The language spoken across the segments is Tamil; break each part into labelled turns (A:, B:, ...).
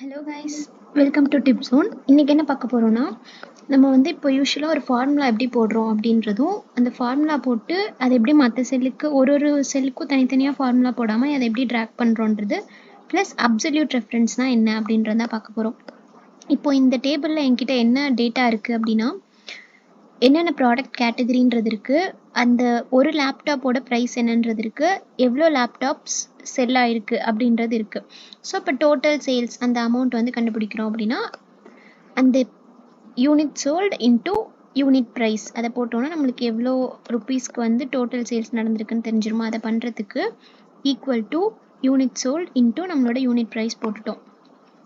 A: Hello guys, welcome to tip zone. இன்றைக்கி என்ன பார்க்க போகிறோன்னா, நம்ம வந்து இப்போ யூஸ்வலாக ஒரு ஃபார்முலா எப்படி போடுறோம் அப்படின்றதும், அந்த ஃபார்முலா போட்டு அதை எப்படி மற்ற செல்லுக்கு ஒரு செல்லுக்கும் தனித்தனியாக ஃபார்முலா போடாமல் அதை எப்படி ட்ராக் பண்ணுறோன்றது, ப்ளஸ் அப்சல்யூட் ரெஃபரன்ஸ்னால் என்ன அப்படின்றத பார்க்க போகிறோம். இப்போது இந்த டேபிளில் என்கிட்ட என்ன டேட்டா இருக்குது அப்படின்னா, என்னென்ன ப்ராடக்ட் கேட்டகரின்றது இருக்குது, அந்த ஒரு லேப்டாப்போட ப்ரைஸ் என்னன்றது இருக்குது, எவ்வளோ லேப்டாப்ஸ் செல் ஆகிருக்கு அப்படின்றது இருக்குது. ஸோ இப்போ டோட்டல் சேல்ஸ் அந்த அமௌண்ட் வந்து கண்டுபிடிக்கிறோம் அப்படின்னா, அந்த unit sold into unit price அதை போட்டோன்னா நம்மளுக்கு எவ்வளோ ருப்பீஸ்க்கு வந்து டோட்டல் சேல்ஸ் நடந்திருக்குன்னு தெரிஞ்சிருமா. அதை பண்ணுறதுக்கு equal to unit sold into நம்மளோட யூனிட் ப்ரைஸ் போட்டுட்டோம்.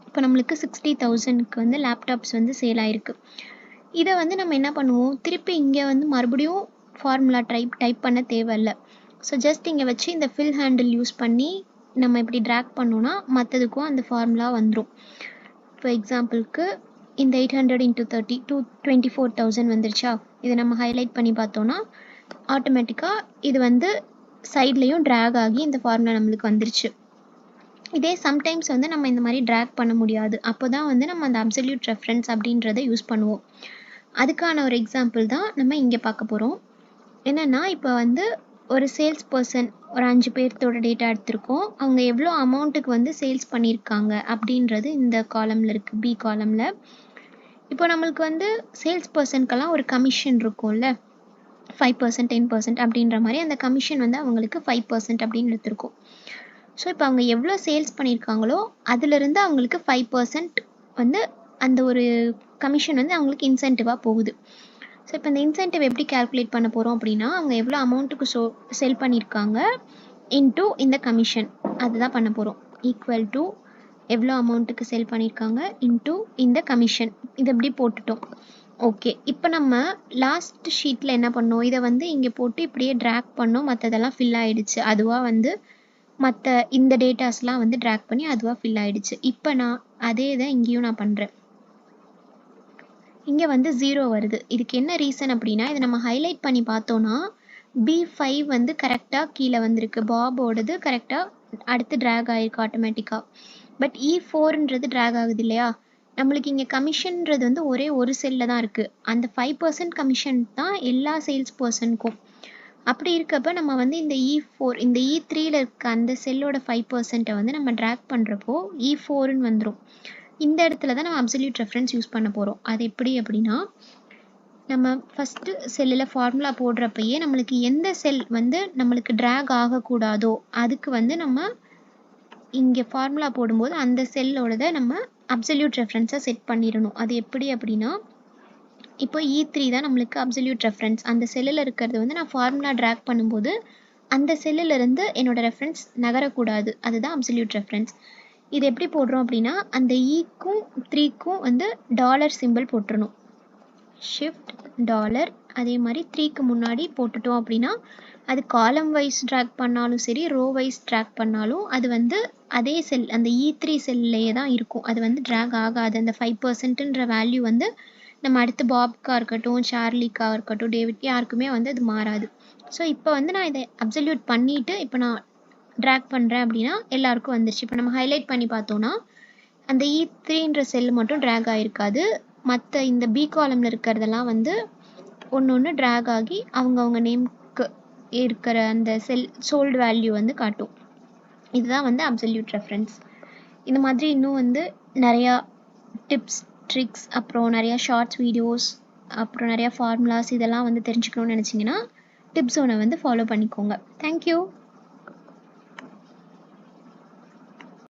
A: இப்போ நம்மளுக்கு 60,000க்கு வந்து லேப்டாப்ஸ் வந்து சேல் ஆகிருக்கு. இதை வந்து நம்ம என்ன பண்ணுவோம், திருப்பி இங்கே வந்து மறுபடியும் ஃபார்முலா டைப் பண்ண தேவையில்லை. ஸோ ஜஸ்ட் இங்கே வச்சு இந்த ஃபில் ஹேண்டில் யூஸ் பண்ணி நம்ம இப்படி ட்ராக் பண்ணோன்னா மற்றதுக்கும் அந்த ஃபார்முலா வந்துடும். ஃபார் எக்ஸாம்பிளுக்கு இந்த 800 × 30 24,000 வந்துருச்சா. இதை நம்ம ஹைலைட் பண்ணி பார்த்தோன்னா ஆட்டோமேட்டிக்காக இது வந்து சைட்லேயும் ட்ராக் ஆகி இந்த ஃபார்முலா நம்மளுக்கு வந்துருச்சு. இதே சம்டைம்ஸ் வந்து நம்ம இந்த மாதிரி ட்ராக் பண்ண முடியாது. அப்போ தான் வந்து நம்ம அந்த அப்சல்யூட் ரெஃபரன்ஸ் அப்படின்றத யூஸ் பண்ணுவோம். அதுக்கான ஒரு எக்ஸாம்பிள் தான் நம்ம இங்கே பார்க்க போகிறோம். என்னென்னா, இப்போ வந்து ஒரு சேல்ஸ் பர்சன் ஒரு 5 பேர்த்தோட டேட்டா எடுத்திருக்கோம். அவங்க எவ்வளோ அமௌண்ட்டுக்கு வந்து சேல்ஸ் பண்ணியிருக்காங்க அப்படின்றது இந்த காலமில் இருக்குது, பி காலமில். இப்போ நம்மளுக்கு வந்து சேல்ஸ் பர்சனுக்கெல்லாம் ஒரு கமிஷன் இருக்கும்ல, 5%, 10% அப்படின்ற மாதிரி. அந்த கமிஷன் வந்து அவங்களுக்கு 5% அப்படின்னு எடுத்திருக்கோம். ஸோ இப்போ அவங்க எவ்வளோ சேல்ஸ் பண்ணியிருக்காங்களோ அதிலிருந்து அவங்களுக்கு 5% வந்து அந்த ஒரு கமிஷன் வந்து அவங்களுக்கு இன்சென்டிவாக போகுது. ஸோ இப்போ இந்த இன்சென்டிவ் எப்படி கேல்குலேட் பண்ண போகிறோம் அப்படின்னா, அவங்க எவ்வளோ அமௌண்ட்டுக்கு செல் பண்ணியிருக்காங்க இன்டூ இந்த கமிஷன், அதுதான் பண்ண போகிறோம். ஈக்குவல் டு எவ்வளோ அமௌண்ட்டுக்கு செல் பண்ணியிருக்காங்க இன்டூ இந்த கமிஷன், இதை எப்படி போட்டுட்டோம். ஓகே, இப்போ நம்ம லாஸ்ட் ஷீட்டில் என்ன பண்ணோம், இதை வந்து இங்கே போட்டு இப்படியே ட்ராக் பண்ணோம், மற்றதெல்லாம் ஃபில் ஆகிடுச்சு. அதுவாக வந்து மற்ற இந்த டேட்டாஸ்லாம் வந்து ட்ராக் பண்ணி அதுவாக ஃபில் ஆகிடுச்சு. இப்போ நான் அதே இதை இங்கேயும் நான் பண்ணுறேன். இங்கே வந்து 0 வருது. இதுக்கு என்ன ரீசன் அப்படின்னா, இதை நம்ம ஹைலைட் பண்ணி பார்த்தோன்னா B5 வந்து கரெக்டாக கீழே வந்திருக்கு, பாபோடது கரெக்டாக அடுத்து ட்ராக் ஆகிருக்கு ஆட்டோமேட்டிக்காக. பட் E4ன்றது ட்ராக் ஆகுது இல்லையா. நம்மளுக்கு இங்கே கமிஷன்ன்றது வந்து ஒரே ஒரு செல்லில் தான் இருக்குது. அந்த 5% கமிஷன் தான் எல்லா சேல்ஸ் பர்சனுக்கும். அப்படி இருக்கப்போ நம்ம வந்து இந்த E4 இந்த E3யில் இருக்க அந்த செல்லோட 5%-ஐ வந்து நம்ம ட்ராக் பண்ணுறப்போ E4ன்னு வந்துடும். இந்த இடத்துல தான் நம்ம அப்சல்யூட் ரெஃபரன்ஸ் யூஸ் பண்ண போகிறோம். அது எப்படி அப்படின்னா, நம்ம ஃபஸ்ட்டு செல்லில் ஃபார்முலா போடுறப்பயே நம்மளுக்கு எந்த செல் வந்து நம்மளுக்கு ட்ராக் ஆகக்கூடாதோ அதுக்கு வந்து நம்ம இங்கே ஃபார்முலா போடும்போது அந்த செல்லோடதை நம்ம அப்சல்யூட் ரெஃபரன்ஸை செட் பண்ணிடணும். அது எப்படி அப்படின்னா, இப்போ E3 தான் நம்மளுக்கு அப்சல்யூட் ரெஃபரன்ஸ். அந்த செல்லில் இருக்கிறது வந்து நான் ஃபார்முலா ட்ராக் பண்ணும்போது அந்த செல்லிலிருந்து என்னோடய ரெஃபரன்ஸ் நகரக்கூடாது, அதுதான் அப்சல்யூட் ரெஃபரன்ஸ். இது எப்படி போடுறோம் அப்படின்னா, அந்த E-க்கும் 3க்கும் வந்து டாலர் சிம்பிள் போட்டுருணும். ஷிஃப்ட் டாலர், அதே மாதிரி 3க்கு முன்னாடி போட்டுட்டோம் அப்படின்னா அது காலம் வைஸ் ட்ராக் பண்ணாலும் சரி, ரோ வைஸ் ட்ராக் பண்ணாலும் அது வந்து அதே செல், அந்த E3 செல்லையே தான் இருக்கும். அது வந்து ட்ராக் ஆகாது. அந்த 5%ன்ற வேல்யூ வந்து நம்ம அடுத்து பாப்காக இருக்கட்டும், சார்லிக்காக இருக்கட்டும், டேவிட், யாருக்குமே வந்து அது மாறாது. ஸோ இப்போ வந்து நான் இதை அப்சல்யூட் பண்ணிவிட்டு இப்போ நான் ட்ராக் பண்ணுறேன் அப்படின்னா எல்லாருக்கும் வந்துருச்சு. இப்போ நம்ம ஹைலைட் பண்ணி பார்த்தோன்னா அந்த E3ன்ற செல் மட்டும் ட்ராக் ஆகிருக்காது. மற்ற இந்த பி காலமில் இருக்கிறதெல்லாம் வந்து ஒன்று ட்ராக் ஆகி அவங்கவுங்க நேம்க்கு இருக்கிற அந்த சோல்டு வேல்யூ வந்து காட்டும். இதுதான் வந்து அப்சல்யூட் ரெஃபரன்ஸ். இந்த மாதிரி இன்னும் வந்து நிறையா டிப்ஸ், ட்ரிக்ஸ், அப்புறம் நிறையா ஷார்ட்ஸ் வீடியோஸ், அப்புறம் நிறையா ஃபார்முலாஸ் இதெல்லாம் வந்து தெரிஞ்சுக்கணும்னு நினச்சிங்கன்னா டிப் ஜோனை வந்து ஃபாலோ பண்ணிக்கோங்க. தேங்க்யூ.